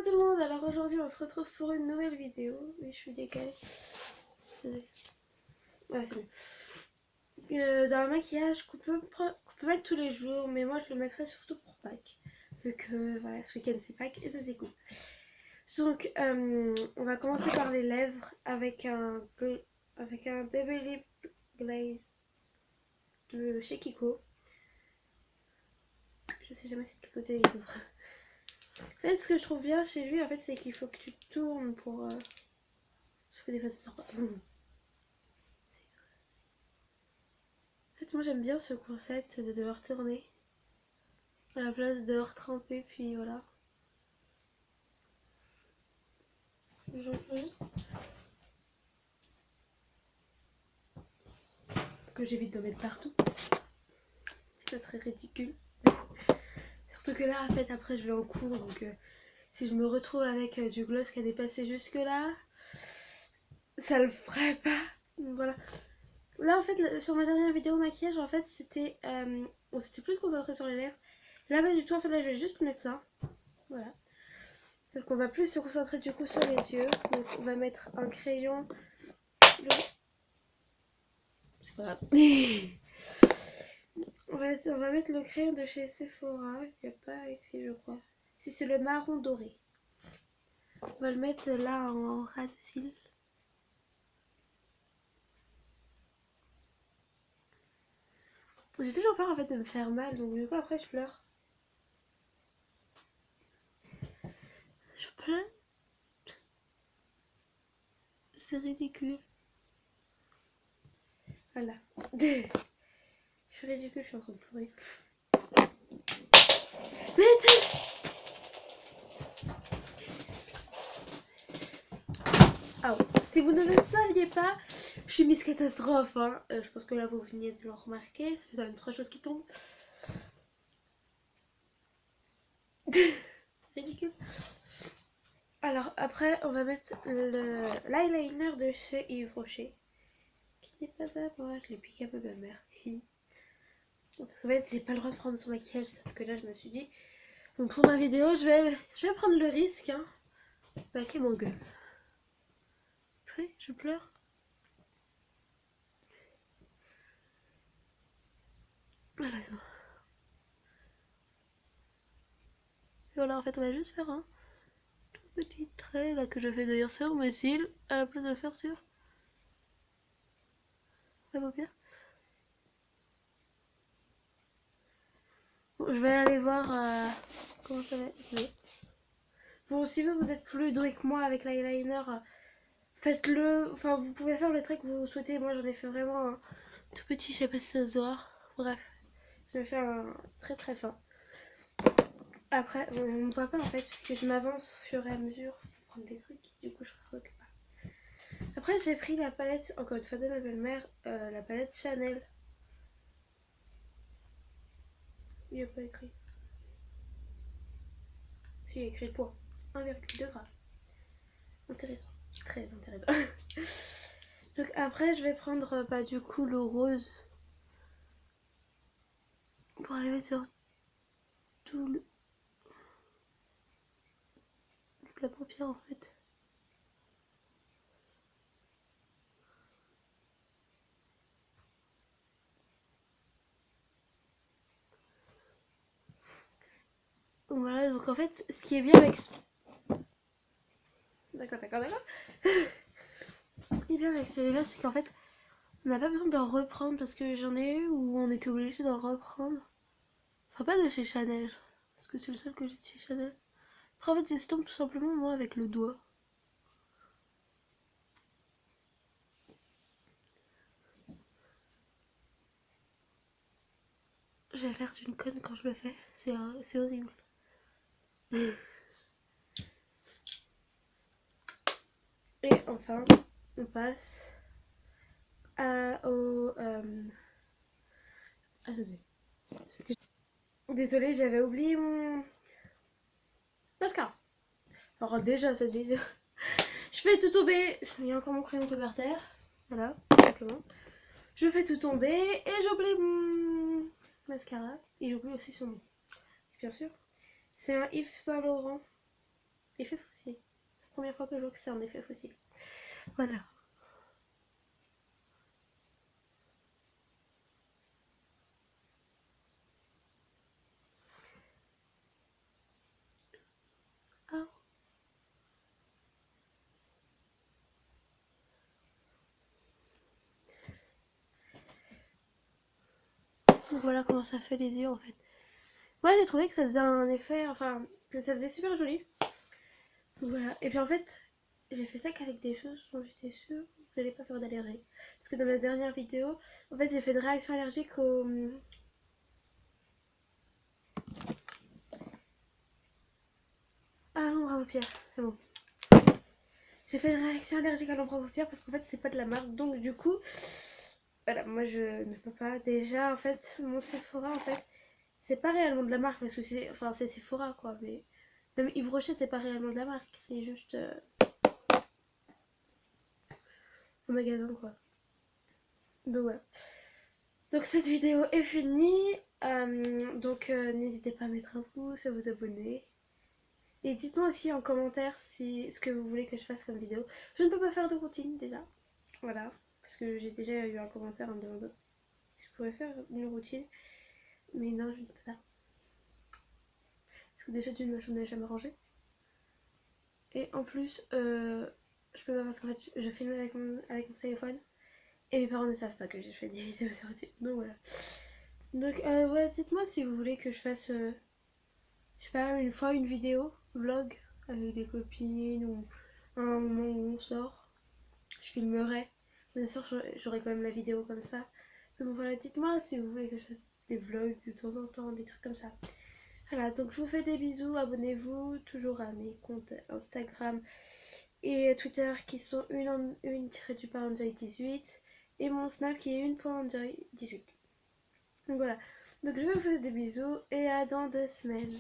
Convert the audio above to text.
tout le monde, alors aujourd'hui on se retrouve pour une nouvelle vidéo. Oui, je suis décalée. Voilà, c'est mieux. Dans un maquillage qu'on peut mettre tous les jours, mais moi je le mettrais surtout pour Pâques. Vu que voilà, ce week-end c'est Pâques et ça c'est cool. Donc on va commencer par les lèvres avec un Baby Lip Glaze de chez Kiko. Je sais jamais si de quel côté il s'ouvre. En fait, ce que je trouve bien chez lui, en fait, c'est qu'il faut que tu tournes pour... Parce que des fois, ça sort pas. En fait, moi, j'aime bien ce concept de devoir tourner à la place de retremper, puis voilà. Juste... que j'évite de mettre partout. Ça serait ridicule. Surtout que là, en fait, après, je vais en cours, donc... si je me retrouve avec du gloss qui a dépassé jusque là, ça le ferait pas. Donc voilà. Là en fait sur ma dernière vidéo maquillage en fait c'était on s'était plus concentré sur les lèvres. Là pas du tout, en fait là je vais juste mettre ça. Voilà. Donc on va plus se concentrer du coup sur les yeux. Donc on va mettre un crayon. C'est pas grave. on va mettre le crayon de chez Sephora. Il n'y a pas écrit je crois. Si c'est le marron doré. On va le mettre là en ras de cils. J'ai toujours peur en fait de me faire mal, donc du coup après je pleure. Je pleure. C'est ridicule. Voilà. Je suis ridicule, je suis en train de pleurer. Mais ah, si vous ne le saviez pas, je suis Miss Catastrophe. Hein. Je pense que là vous veniez de le remarquer. Ça fait quand même 3 choses qui tombent. Ridicule. Alors après, on va mettre l'eyeliner de chez Yves Rocher. Qui n'est pas à moi, je l'ai piqué à ma belle-mère. Parce qu'en fait, j'ai pas le droit de prendre son maquillage. Sauf que là, je me suis dit, donc pour ma vidéo, je vais prendre le risque. Hein. Paquer mon gueule. Je pleure. Voilà, c'est bon. Voilà, en fait, on va juste faire un tout petit trait là que je fais d'ailleurs sur mes cils à la place de le faire sur la paupière. Bon, je vais aller voir comment ça va. Bon, si vous êtes plus doué que moi avec l'eyeliner, faites-le. Enfin, vous pouvez faire le trait que vous souhaitez. Moi, j'en ai fait vraiment un tout petit, je sais pas si ça se voit. Bref, j'ai fait un très très fin. Après, on ne voit pas en fait, puisque je m'avance au fur et à mesure pour prendre des trucs. Du coup, je recule pas. Après, j'ai pris la palette, encore une fois de ma belle-mère, la palette Chanel. Il n'y a pas écrit. Il y a écrit le poids. 1,2 g. Intéressant. Très intéressant. Donc après, je vais prendre du coup le rose. Pour aller mettre sur toute la paupière en fait. Voilà, donc en fait, ce qui est bien avec... D'accord. Ce qui est bien avec celui-là, c'est qu'en fait, on n'a pas besoin d'en reprendre parce que j'en ai eu où on était obligé d'en reprendre. Enfin, pas de chez Chanel, parce que c'est le seul que j'ai de chez Chanel. Après, en fait, j'estompe tout simplement, moi, avec le doigt. J'ai l'air d'une conne quand je le fais, c'est horrible. Et enfin, on passe au... Attendez. Parce que... Désolée, j'avais oublié mon mascara. Alors déjà, cette vidéo... Je fais tout tomber. Il y a encore mon crayon qui est par terre. Voilà, tout simplement. Je fais tout tomber et j'oublie mon mascara. Et j'oublie aussi son nom. Bien sûr. C'est un Yves Saint Laurent. effet fossile. Première fois que je vois que c'est un effet fossile. Voilà. Ah. Donc voilà comment ça fait les yeux en fait. Moi j'ai trouvé que ça faisait un effet, enfin que ça faisait super joli. Donc voilà. Et puis en fait, j'ai fait ça qu'avec des choses dont j'étais sûre que j'allais pas faire d'allergie. Parce que dans ma dernière vidéo, en fait j'ai fait une réaction allergique au... à l'ombre à paupières. C'est bon. J'ai fait une réaction allergique à l'ombre à paupières parce qu'en fait c'est pas de la marque. Donc du coup, voilà, moi je ne peux pas. Déjà en fait, mon Sephora en fait, c'est pas réellement de la marque parce que c'est... Enfin c'est Sephora quoi, mais... Même Yves Rocher c'est pas réellement de la marque, c'est juste un magasin quoi. Donc voilà. Donc cette vidéo est finie. N'hésitez pas à mettre un pouce, à vous abonner. Et dites-moi aussi en commentaire si ce que vous voulez que je fasse comme vidéo. Je ne peux pas faire de routine déjà. Voilà. Parce que j'ai déjà eu un commentaire en me demandant si je pourrais faire une routine. Mais non, je ne peux pas. Parce que déjà d'une ma chambre n'est jamais rangée. Et en plus, je peux pas parce qu'en fait je filme avec mon téléphone. Et mes parents ne savent pas que j'ai fait des vidéos sur YouTube. Donc voilà. Donc ouais, dites-moi si vous voulez que je fasse, je sais pas, une fois une vidéo, vlog, avec des copines ou un moment où on sort. Je filmerai. Bien sûr, j'aurai quand même la vidéo comme ça. Mais bon voilà, dites-moi si vous voulez que je fasse des vlogs de temps en temps, des trucs comme ça. Voilà, donc je vous fais des bisous, abonnez-vous toujours à mes comptes Instagram et Twitter qui sont une-enjoy18 et mon Snap qui est une.enjoy18. Donc voilà, donc je vais vous faire des bisous et à dans 2 semaines.